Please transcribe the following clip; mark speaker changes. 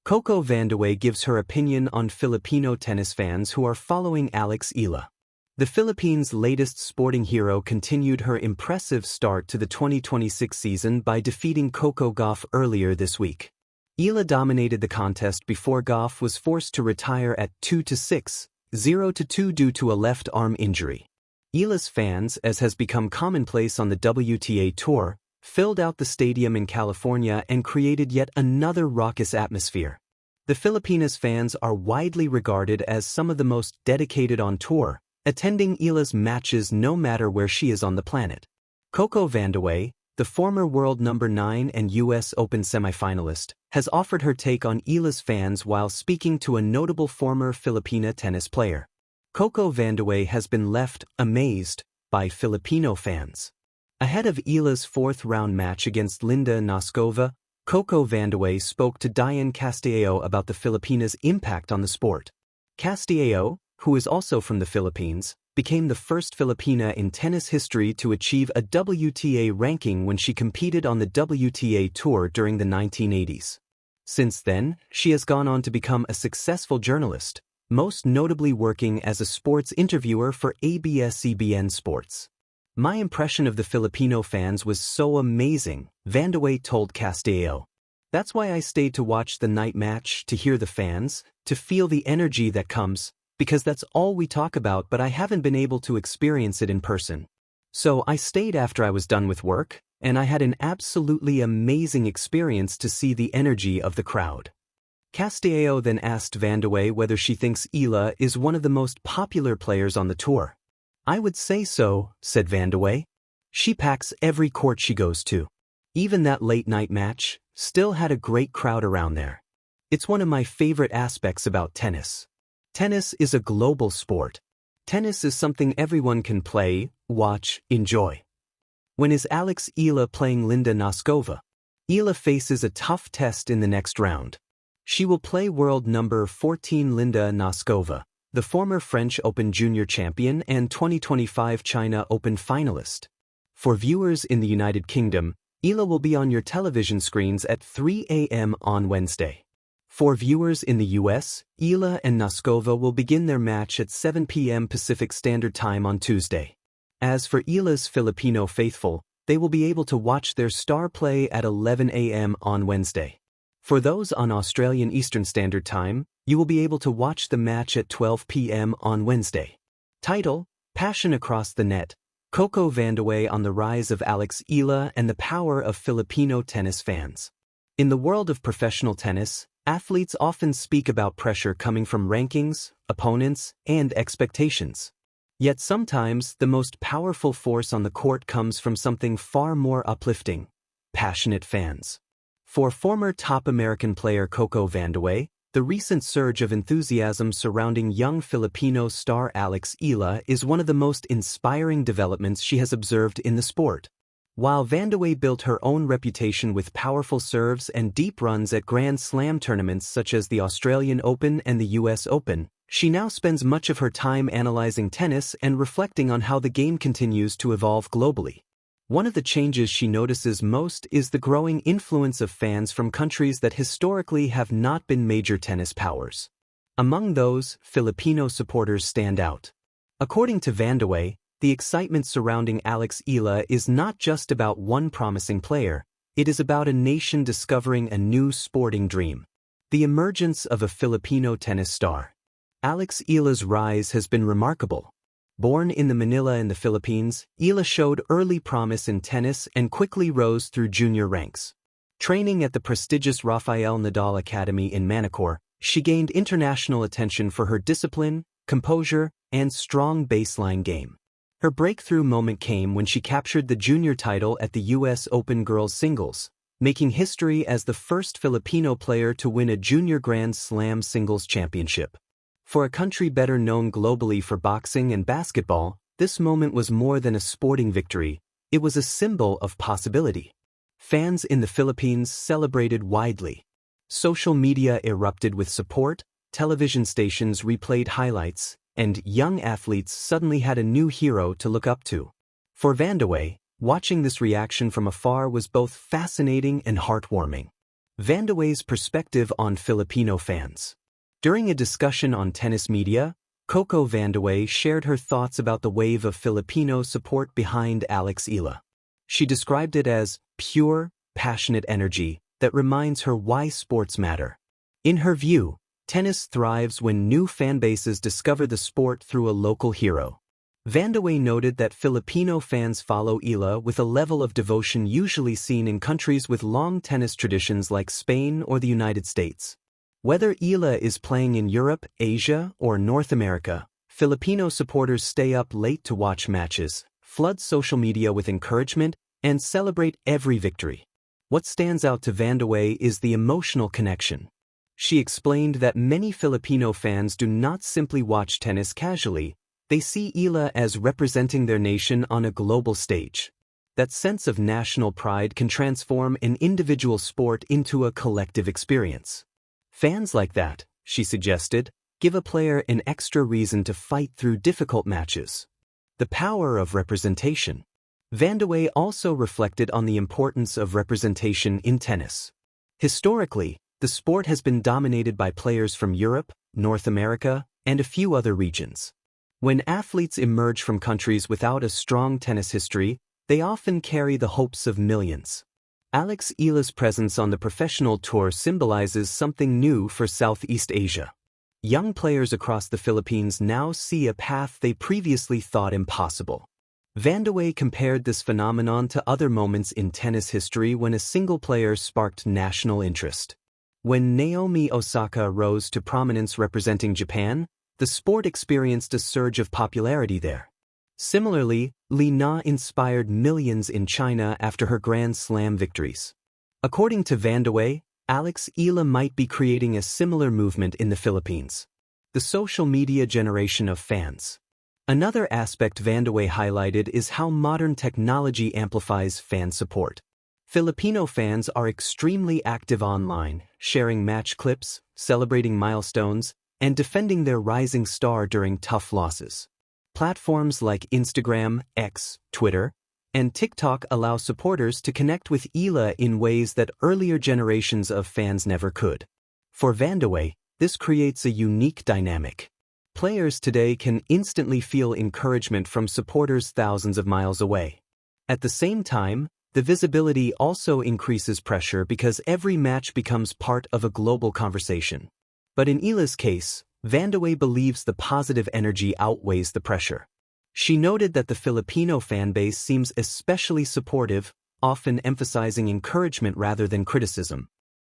Speaker 1: CoCo Vandeweghe gives her opinion on Filipino tennis fans who are following Eala. The Philippines' latest sporting hero continued her impressive start to the 2026 season by defeating CoCo Gauff earlier this week. Eala dominated the contest before Gauff was forced to retire at 2-6, 0-2 due to a left arm injury. Eala's fans, as has become commonplace on the WTA Tour, filled out the stadium in California and created yet another raucous atmosphere. The Filipinas fans are widely regarded as some of the most dedicated on tour, attending Eala's matches no matter where she is on the planet. CoCo Vandeweghe, the former world number 9 and US Open semifinalist, has offered her take on Eala's fans while speaking to a notable former Filipina tennis player. CoCo Vandeweghe has been left amazed by Filipino fans. Ahead of Eala's fourth-round match against Linda Noskova, CoCo Vandeweghe spoke to Diane Castilleo about the Filipinas' impact on the sport. Castilleo, who is also from the Philippines, became the first Filipina in tennis history to achieve a WTA ranking when she competed on the WTA Tour during the 1980s. Since then, she has gone on to become a successful journalist, most notably working as a sports interviewer for abs-cbn Sports. My impression of the Filipino fans was so amazing, Vandeweghe told Castilleo. That's why I stayed to watch the night match, to hear the fans, to feel the energy that comes, because that's all we talk about, but I haven't been able to experience it in person. So I stayed after I was done with work, and I had an absolutely amazing experience to see the energy of the crowd. Castilleo then asked Vandeweghe whether she thinks Eala is one of the most popular players on the tour. I would say so, said Vandeweghe. She packs every court she goes to. Even that late-night match still had a great crowd around there. It's one of my favorite aspects about tennis. Tennis is a global sport. Tennis is something everyone can play, watch, enjoy. When is Eala playing Linda Noskova? Eala faces a tough test in the next round. She will play world number 14 Linda Noskova, the former French Open Junior champion and 2025 China Open finalist. For viewers in the United Kingdom, Eala will be on your television screens at 3 a.m. on Wednesday. For viewers in the US, Eala and Noskova will begin their match at 7 p.m. Pacific Standard Time on Tuesday. As for Eala's Filipino faithful, they will be able to watch their star play at 11 a.m. on Wednesday. For those on Australian Eastern Standard Time, you will be able to watch the match at 12 p.m. on Wednesday. Title: Passion Across the Net, CoCo Vandeweghe on the rise of Eala and the power of Filipino tennis fans. In the world of professional tennis, athletes often speak about pressure coming from rankings, opponents, and expectations. Yet sometimes the most powerful force on the court comes from something far more uplifting: passionate fans. For former top American player CoCo Vandeweghe, the recent surge of enthusiasm surrounding young Filipino star Eala is one of the most inspiring developments she has observed in the sport. While Vandeweghe built her own reputation with powerful serves and deep runs at Grand Slam tournaments such as the Australian Open and the US Open, she now spends much of her time analyzing tennis and reflecting on how the game continues to evolve globally. One of the changes she notices most is the growing influence of fans from countries that historically have not been major tennis powers. Among those, Filipino supporters stand out. According to Vandeweghe, the excitement surrounding Eala is not just about one promising player, it is about a nation discovering a new sporting dream: the emergence of a Filipino tennis star. Eala's rise has been remarkable. Born in Manila in the Philippines, Eala showed early promise in tennis and quickly rose through junior ranks. Training at the prestigious Rafael Nadal Academy in Manacor, she gained international attention for her discipline, composure, and strong baseline game. Her breakthrough moment came when she captured the junior title at the US Open Girls Singles, making history as the first Filipino player to win a junior Grand Slam singles championship. For a country better known globally for boxing and basketball, this moment was more than a sporting victory, it was a symbol of possibility. Fans in the Philippines celebrated widely. Social media erupted with support, television stations replayed highlights, and young athletes suddenly had a new hero to look up to. For Vandeweghe, watching this reaction from afar was both fascinating and heartwarming. Vandeweghe's perspective on Filipino fans. During a discussion on tennis media, CoCo Vandeweghe shared her thoughts about the wave of Filipino support behind Eala. She described it as pure, passionate energy that reminds her why sports matter. In her view, tennis thrives when new fan bases discover the sport through a local hero. Vandeweghe noted that Filipino fans follow Eala with a level of devotion usually seen in countries with long tennis traditions like Spain or the United States. Whether Eala is playing in Europe, Asia, or North America, Filipino supporters stay up late to watch matches, flood social media with encouragement, and celebrate every victory. What stands out to Vandeweghe is the emotional connection. She explained that many Filipino fans do not simply watch tennis casually. They see Eala as representing their nation on a global stage. That sense of national pride can transform an individual sport into a collective experience. Fans like that, she suggested, give a player an extra reason to fight through difficult matches. The power of representation. Vandeweghe also reflected on the importance of representation in tennis. Historically, the sport has been dominated by players from Europe, North America, and a few other regions. When athletes emerge from countries without a strong tennis history, they often carry the hopes of millions. Eala's presence on the professional tour symbolizes something new for Southeast Asia. Young players across the Philippines now see a path they previously thought impossible. Vandeweghe compared this phenomenon to other moments in tennis history when a single player sparked national interest. When Naomi Osaka rose to prominence representing Japan, the sport experienced a surge of popularity there. Similarly, Li Na inspired millions in China after her Grand Slam victories. According to Vandeweghe, Eala might be creating a similar movement in the Philippines. The social media generation of fans. Another aspect Vandeweghe highlighted is how modern technology amplifies fan support. Filipino fans are extremely active online, sharing match clips, celebrating milestones, and defending their rising star during tough losses. Platforms like Instagram, X, Twitter, and TikTok allow supporters to connect with Eala in ways that earlier generations of fans never could. For Vandeweghe, this creates a unique dynamic. Players today can instantly feel encouragement from supporters thousands of miles away. At the same time, the visibility also increases pressure because every match becomes part of a global conversation. But in Eala's case, Vandeweghe believes the positive energy outweighs the pressure. She noted that the Filipino fanbase seems especially supportive, often emphasizing encouragement rather than criticism.